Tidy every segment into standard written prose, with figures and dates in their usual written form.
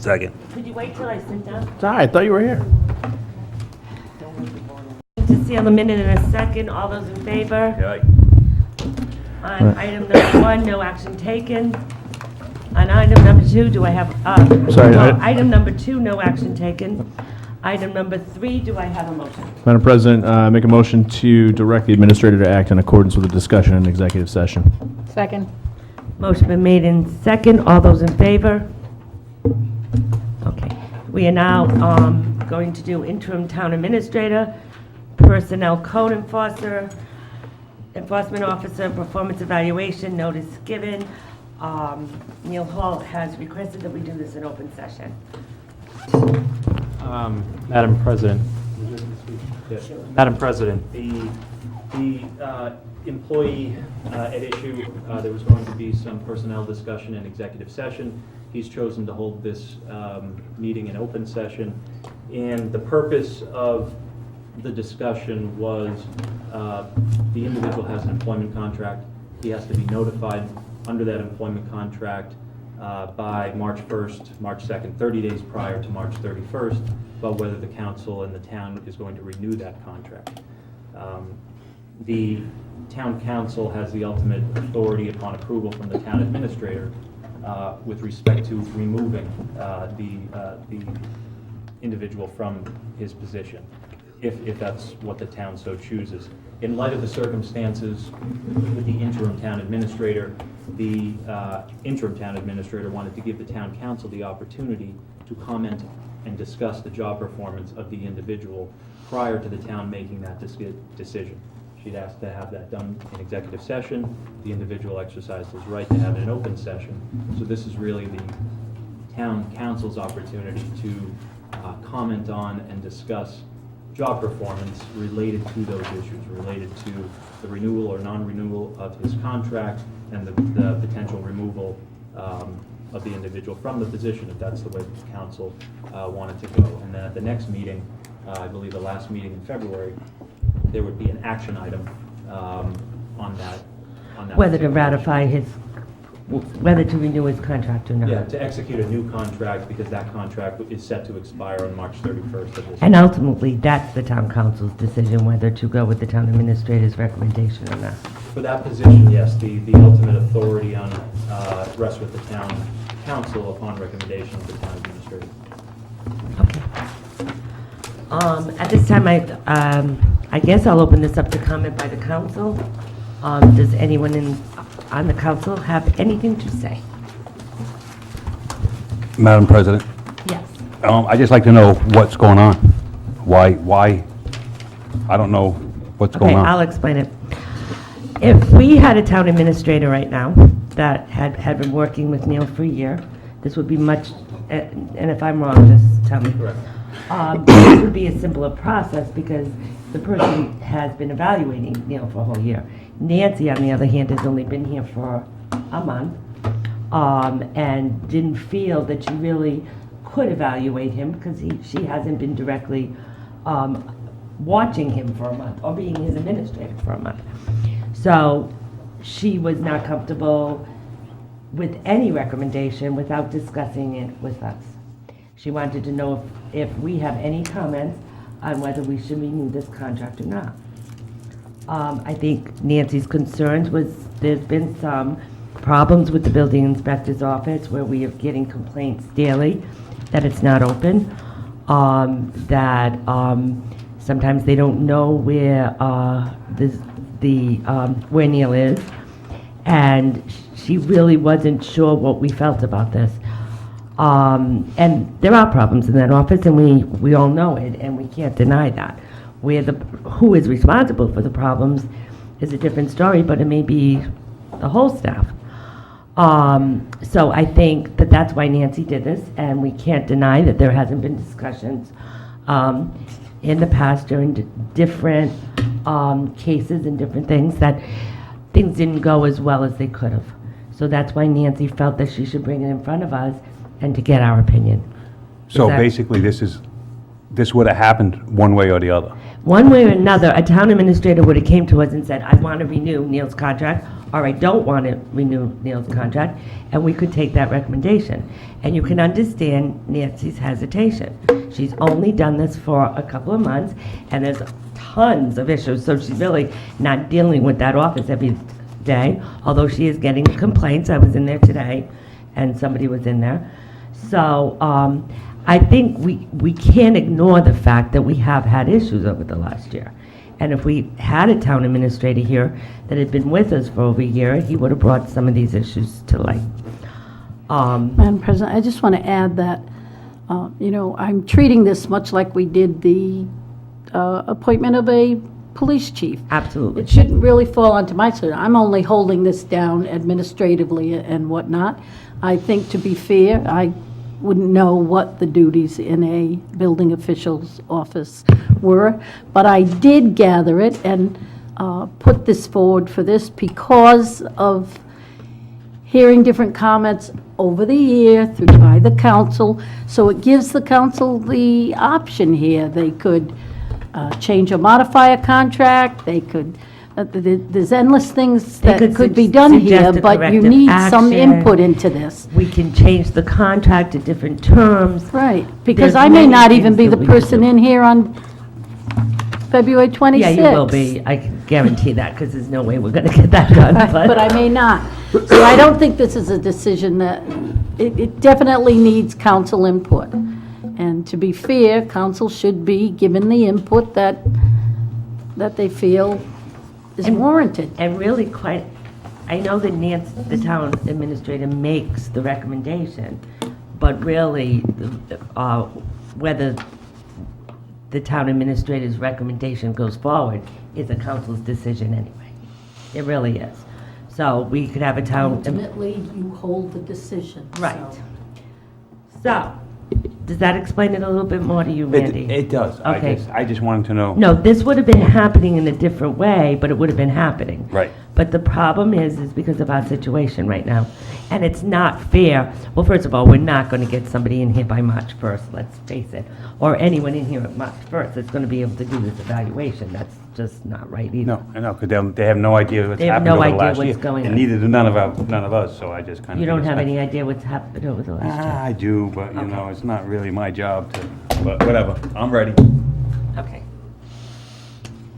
Second. Could you wait till I sit down? It's all right, I thought you were here. To seal the minute in a second, all those in favor? Aye. On item number 1, no action taken. On item number 2, do I have, Sorry, item number 2, no action taken. Item number 3, do I have a motion? Madam President, make a motion to direct the administrator to act in accordance with the discussion in executive session. Second. Motion been made in second. All those in favor? Okay. We are now going to do interim town administrator, personnel code enforcer, enforcement officer, performance evaluation, notice given. Neil Hall has requested that we do this in open session. Madam President, Madam President, the employee at issue, there was going to be some personnel discussion in executive session. He's chosen to hold this meeting in open session, and the purpose of the discussion was the individual has an employment contract. He has to be notified under that employment contract by March 1st, March 2nd, 30 days prior to March 31st, about whether the council and the town is going to renew that contract. The town council has the ultimate authority upon approval from the town administrator with respect to removing the individual from his position, if that's what the town so chooses. In light of the circumstances with the interim town administrator, the interim town administrator wanted to give the town council the opportunity to comment and discuss the job performance of the individual prior to the town making that decision. She'd asked to have that done in executive session. The individual exercised his right to have it in open session. So this is really the town council's opportunity to comment on and discuss job performance related to those issues, related to the renewal or non-renewal of his contract and the potential removal of the individual from the position, if that's the way the council wanted to go. And then at the next meeting, I believe the last meeting in February, there would be an action item on that. Whether to ratify his, whether to renew his contract or not. Yeah, to execute a new contract, because that contract is set to expire on March 31st of this year. And ultimately, that's the town council's decision whether to go with the town administrator's recommendation or not. For that position, yes, the ultimate authority on rests with the town council upon recommendation of the town administrator. Okay. At this time, I guess I'll open this up to comment by the council. Does anyone on the council have anything to say? Madam President, Yes. I'd just like to know what's going on. Why? I don't know what's going Okay, on. I'll explain it. If we had a town administrator right now that had been working with Neil for a year, this would be much, and if I'm wrong, just tell me. Correct. This would be a simpler process because the person has been evaluating Neil for a whole year. Nancy, on the other hand, has only been here for a month and didn't feel that she really could evaluate him because she hasn't been directly watching him for a month or being his administrator for a month. So she was not comfortable with any recommendation without discussing it with us. She wanted to know if we have any comments on whether we should renew this contract or not. I think Nancy's concerns was there's been some problems with the building inspector's office where we are getting complaints daily that it's not open, that sometimes they don't know where where Neil is, and she really wasn't sure what we felt about this. And there are problems in that office, and we all know it, and we can't deny that. Who is responsible for the problems is a different story, but it may be the whole staff. So I think that that's why Nancy did this, and we can't deny that there hasn't been discussions in the past during different cases and different things that things didn't go as well as they could have. So that's why Nancy felt that she should bring it in front of us and to get our opinion. So basically, this would have happened one way or the other. One way or another, a town administrator would have came to us and said, I want to renew Neil's contract, or I don't want to renew Neil's contract, and we could take that recommendation. And you can understand Nancy's hesitation. She's only done this for a couple of months, and there's tons of issues, so she's really not dealing with that office every day, although she is getting complaints. I was in there today, and somebody was in there. So I think we can't ignore the fact that we have had issues over the last year. And if we had a town administrator here that had been with us for over a year, he would have brought some of these issues to light. Madam President, I just want to add that, I'm treating this much like we did the appointment of a police chief. Absolutely. It shouldn't really fall onto my side. I'm only holding this down administratively and whatnot. I think, to be fair, I wouldn't know what the duties in a building official's office were, but I did gather it and put this forward for this because of hearing different comments over the year by the council. So it gives the council the option here. They could change or modify a contract. They could, there's endless things They that could could be done suggest here, a but you corrective need some action. input into this. We can change the contract to different terms. Right, because There's I may many not even things be that the we can person do. in here on February 26th. Yeah, you will be. I can guarantee that, because there's no way we're going to get that done. But I may not. So I don't think this is a decision that, it definitely needs council input. And to be fair, council should be given the input that they feel is warranted. And really quite, I know that Nancy, the town administrator, makes the recommendation, but really, whether the town administrator's recommendation goes forward is a council's decision anyway. It really is. So we could have a town. Ultimately, you hold the decision. Right. So, does that explain it a little bit more to you, Randy? It does. Okay. I just wanted to know. No, this would have been happening in a different way, but it would have been happening. Right. But the problem is because of our situation right now. And it's not fair. Well, first of all, we're not going to get somebody in here by March 1st, let's face it. Or anyone in here at March 1st that's going to be able to do this evaluation. That's just not right either. No, I know, because they have no idea what's They have happened no over the idea last what's year. going And on. neither do none of us, so I just kind of. You don't have any idea what's happened over the last year? I do, but, it's not really my job to, but whatever, I'm ready. Okay.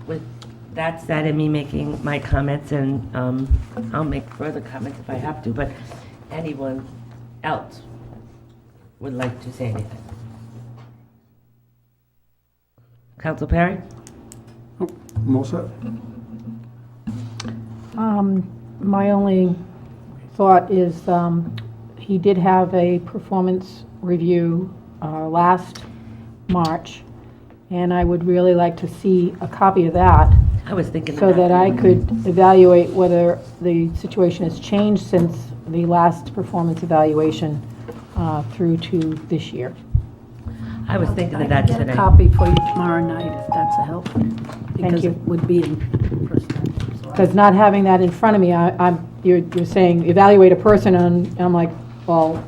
With that said, and me making my comments, and I'll make further comments if I have to, but anyone else would like to say anything? Council Perry? I'm all set. My only thought is, he did have a performance review last March, and I would really like to see a copy of that, I was thinking so of that I could evaluate whether the situation has changed since the last performance evaluation through to this year. I was thinking I of that can get a today. copy for you tomorrow night, if that's a help. Because you. it would be in person. so I- Because not having that in front of me, you're saying evaluate a person, and I'm like, well,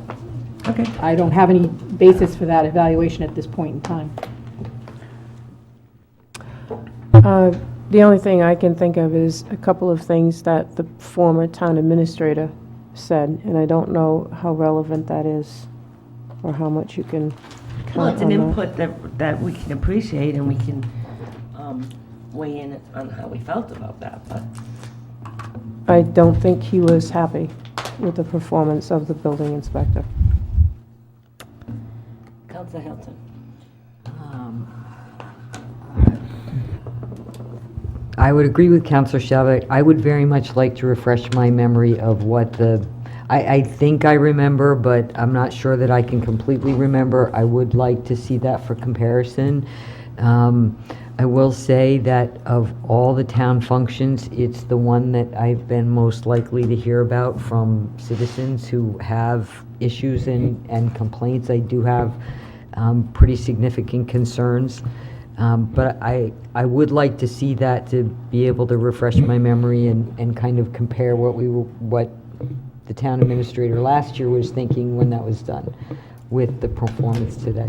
Okay. I don't have any basis for that evaluation at this point in time. The only thing I can think of is a couple of things that the former town administrator said, and I don't know how relevant that is, or how much you can Well, count it's an on that. input that we can appreciate, and we can weigh in on how we felt about that, but I don't think he was happy with the performance of the building inspector. Council Hilton? I would agree with Counselor Shabbat. I would very much like to refresh my memory of what I think I remember, but I'm not sure that I can completely remember. I would like to see that for comparison. I will say that of all the town functions, it's the one that I've been most likely to hear about from citizens who have issues and complaints. I do have pretty significant concerns. But I would like to see that, to be able to refresh my memory and kind of compare what the town administrator last year was thinking when that was done with the performance today.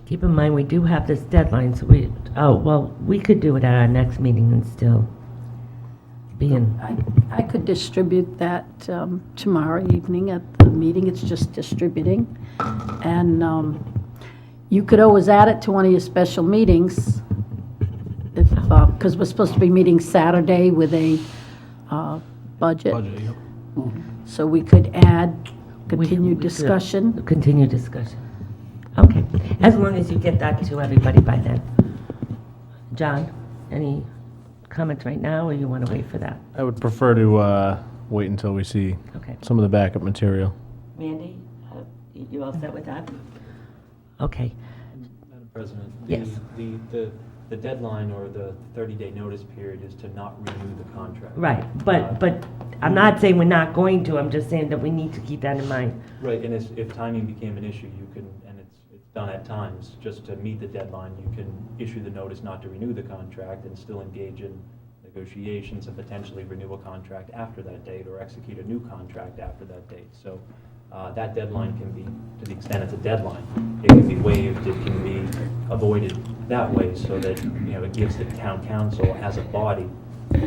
Keep in mind, we do have this deadline, so we could do it at our next meeting and still being, I could distribute that tomorrow evening at the meeting. It's just distributing. And you could always add it to one of your special meetings, if, because we're supposed to be meeting Saturday with a budget. So we could add continued we could. discussion. continue discussion. Okay, as long as you get that to everybody by then. John, any comments right now, or you want to wait for that? I would prefer to wait until we see Okay. some of the backup material. Mandy, you all set with that? Okay, Madam President? Yes. The deadline or the 30-day notice period is to not renew the contract. right, but I'm not saying we're not going to, I'm just saying that we need to keep that in mind. Right, and if timing became an issue, you can, and it's done at times, just to meet the deadline, you can issue the notice not to renew the contract and still engage in negotiations and potentially renew a contract after that date or execute a new contract after that date. So that deadline can be, to the extent it's a deadline, it can be waived, it can be avoided that way so that, it gives the town council as a body,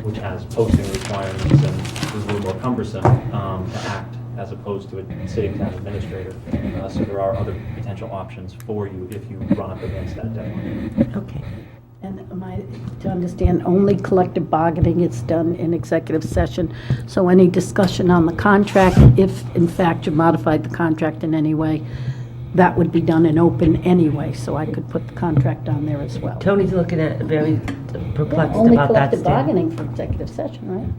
which has posting requirements and is a little more cumbersome, to act as opposed to a sitting town administrator. So there are other potential options for you if you run up against that deadline. Okay, And am I to understand, only collective bargaining is done in executive session? So any discussion on the contract, if in fact you modified the contract in any way, that would be done in open anyway, so I could put the contract on there as well. Tony's looking at, very perplexed Only about that collective statement. bargaining for executive session,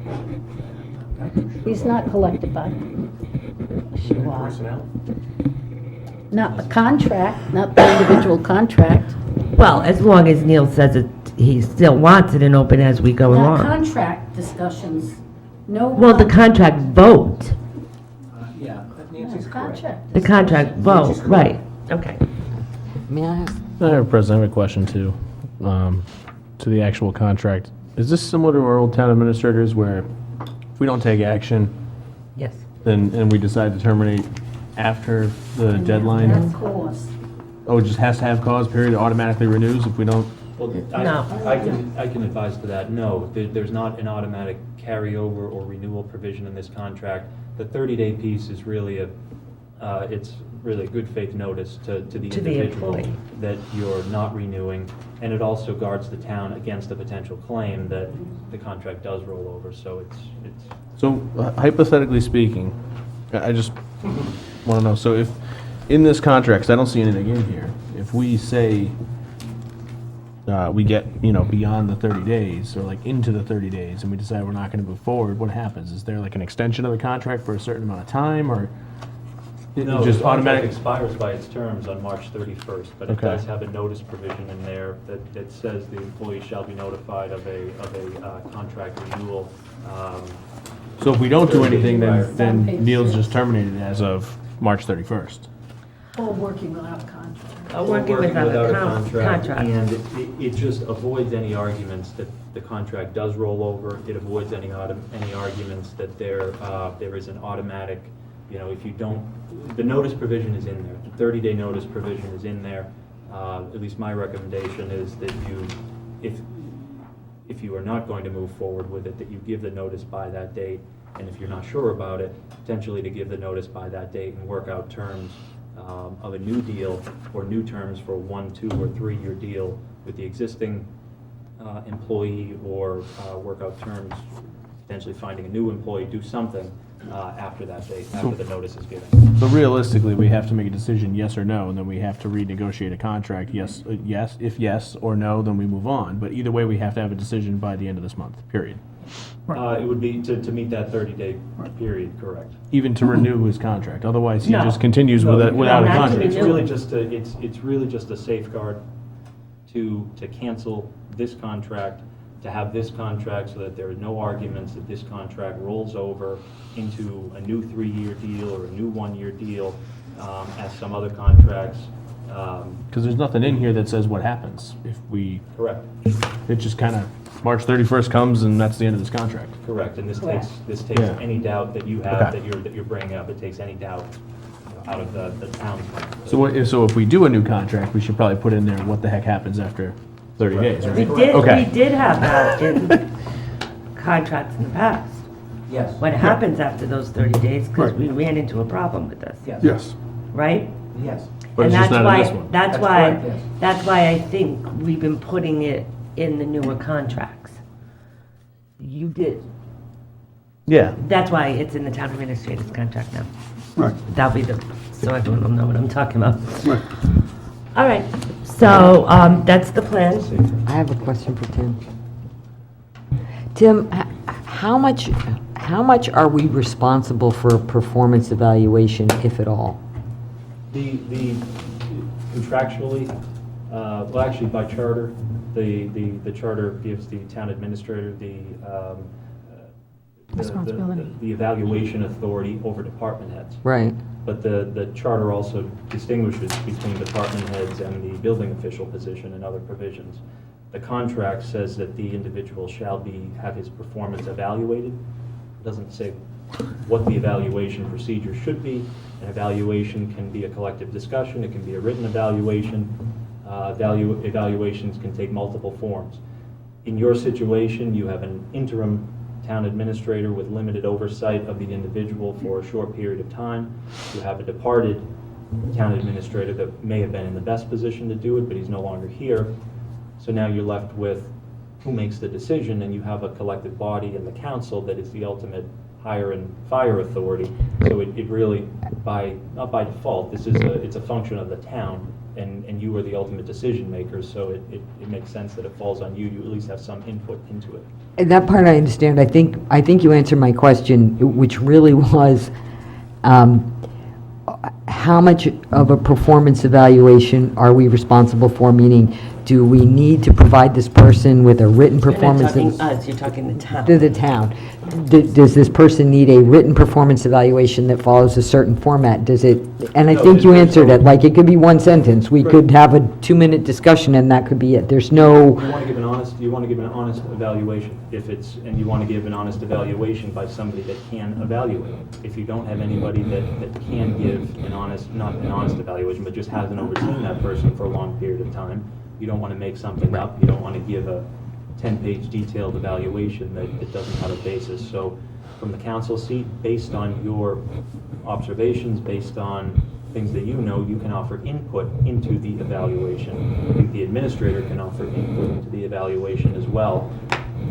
right? He's not collective bargaining. You are. Not the contract, not the individual contract. Well, as long as Neil says it, he still wants it in open as we go Not along. contract discussions, no. Well, the contract vote, Nancy's correct. the contract vote, right, okay. May I ask? Madam President, I have a question too, to the actual contract. Is this similar to our old town administrators where if we don't take action, Yes. then, and we decide to terminate after the deadline? Of course. Oh, it just has to have cause, period, it automatically renews if we don't? Well, No. I can advise to that, no, there's not an automatic carryover or renewal provision in this contract. The 30-day piece is really it's really a good faith notice to the To the individual employee. that you're not renewing, and it also guards the town against a potential claim that the contract does roll over, so it's So hypothetically speaking, I just want to know, so if, in this contract, 'cause I don't see anything in here, if we say we get, beyond the 30 days, or like into the 30 days, and we decide we're not going to move forward, what happens? Is there like an extension of the contract for a certain amount of time, or it No, just the contract automatic? expires by its terms on March 31st, but it Okay. does have a notice provision in there that says the employee shall be notified of a contract renewal. So if we don't do 30 anything, prior. then Page Neil's six. just terminated as of March 31st. Or working without contract. Working without a contract. And it just avoids any arguments that the contract does roll over. It avoids any arguments that there is an automatic, if you don't, the notice provision is in there. The 30-day notice provision is in there. At least my recommendation is that if you are not going to move forward with it, that you give the notice by that date. And if you're not sure about it, potentially to give the notice by that date and work out terms of a new deal or new terms for a 1, 2, or 3-year deal with the existing employee, or work out terms, potentially finding a new employee, do something after that date, after the notice is given. So realistically, we have to make a decision, yes or no, and then we have to renegotiate a contract, yes, if yes or no, then we move on. But either way, we have to have a decision by the end of this month, period. It would be to meet that 30-day period, correct. Even to renew his contract, otherwise he No. just continues No, without a not to contract. It's renew. really just a safeguard to cancel this contract, to have this contract so that there are no arguments that this contract rolls over into a new 3-year deal or a new 1-year deal, as some other contracts. Because there's nothing in here that says what happens if we, Correct, it just kind of, March 31st comes and that's the end of this contract. correct, and this Correct. takes Yeah. any doubt that you have, Okay. that you're bringing up, it takes any doubt out of the town's mind. So if we do a new contract, we should probably put in there what the heck happens after 30 days, We right? did, Okay. we did have that in contracts in the past. Yes. What happens after those 30 days, because Right. we ran into a problem with this, Yes. Yes. right? Yes. But And it's just that's not in why- this one. That's That's why, correct, yes. that's why I think we've been putting it in the newer contracts. You did, Yeah. that's why it's in the town administrator's contract now. Right. That'll be the, so everyone will know what I'm talking about. Right. All right, so, that's the plan. I have a question for Tim. Tim, how much are we responsible for a performance evaluation, if at all? The contractually, well, actually by charter, the charter gives the town administrator the Responsibility. the evaluation authority over department heads. Right. But the charter also distinguishes between department heads and the building official position and other provisions. The contract says that the individual shall have his performance evaluated. It doesn't say what the evaluation procedure should be. An evaluation can be a collective discussion, it can be a written evaluation. Evaluations can take multiple forms. In your situation, you have an interim town administrator with limited oversight of the individual for a short period of time. You have a departed town administrator that may have been in the best position to do it, but he's no longer here. So now you're left with who makes the decision, and you have a collective body in the council that is the ultimate hire and fire authority. So it really, not by default, it's a function of the town, and you are the ultimate decision maker, so it makes sense that it falls on you. You at least have some input into it. And that part I understand. I think you answered my question, which really was, how much of a performance evaluation are we responsible for? Meaning, do we need to provide this person with a written You're not performance? talking us, you're talking the town. To the town. Does this person need a written performance evaluation that follows a certain format? Does it, and I No, think you there's answered no- it, like, it could be one sentence. We could have a 2-minute discussion and that could be it. There's no, You want to give an honest evaluation. And you want to give an honest evaluation by somebody that can evaluate. If you don't have anybody that can give not an honest evaluation, but just hasn't overseen that person for a long period of time, you don't want to make something up. You don't want to give a 10-page detailed evaluation that doesn't have a basis. So from the council seat, based on your observations, based on things that you know, you can offer input into the evaluation. I think the administrator can offer input into the evaluation as well.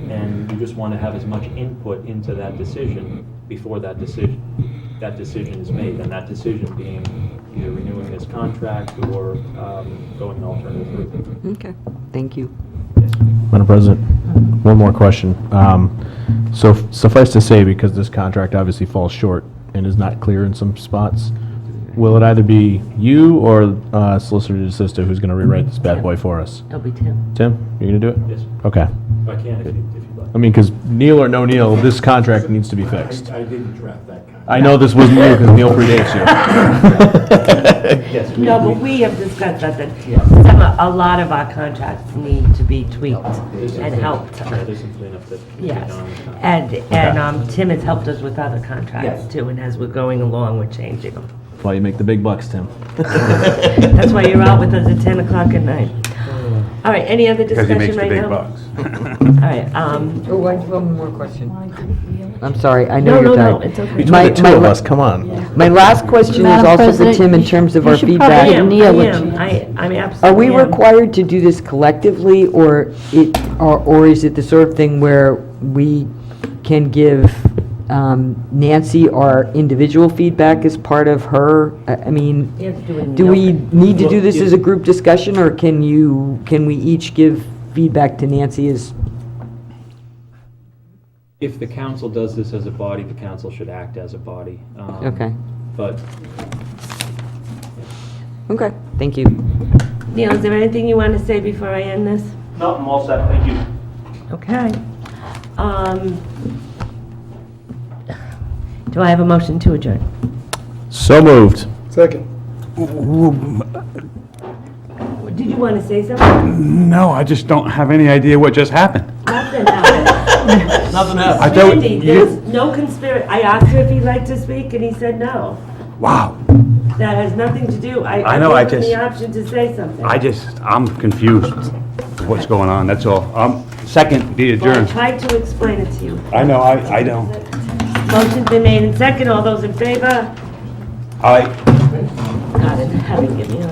And you just want to have as much input into that decision before that decision is made. And that decision being either renewing this contract or going an alternative route. okay, thank you. Madam President, one more question. So suffice to say, because this contract obviously falls short and is not clear in some spots, will it either be you or solicitor's assistant who's going to rewrite this bad boy for us? It'll be Tim. Tim, you going to do it? Yes, Okay. I can if you'd like. I mean, because Neil or no Neil, this contract needs to be fixed. I didn't draft that contract. I know this wasn't you because Neil predates you. Yes, No, but we have discussed that, a lot of our contracts need to be tweaked and helped. Yeah, there's some cleanup that can be Yes, done. and Tim has helped us with other contracts Yes. too, and as we're going along, we're changing them. That's why you make the big bucks, Tim. That's why you're out with us at 10 o'clock at night. All right, any other Because he discussion makes the right big now? bucks. All right, Oh, I have one more question. I'm sorry, I know no, you're no, tired. it's okay. Between the two of us, come on. My last question is Madam also for President, Tim in you terms of you our should probably I feedback. am, Neil, I which- am, I'm Are absolutely we am. required to do this collectively, or is it the sort of thing where we can give Nancy our individual feedback as part of her? I mean, You have to do it do we in- need to do this as a group discussion, or can we each give feedback to Nancy as? If the council does this as a body, the council should act as a body. Okay, But okay, thank you. Neil, is there anything you want to say before I end this? no, I'm all set, thank you. Okay. Do I have a motion to adjourn? So moved. Second. Did you want to say something? No, I just don't have any idea what just happened. Nothing happened. Nothing happened. I thought Randy, there was no conspiracy. I asked him if he'd like to speak, and he said no. Wow, That has nothing to do. I know, I gave him just- the option to say something. I'm confused with what's going on, that's all. Second, be Well, I adjourned. tried to explain it to you. I know, I know. Motion's been made in second. All those in favor? I. Got it. Having given you.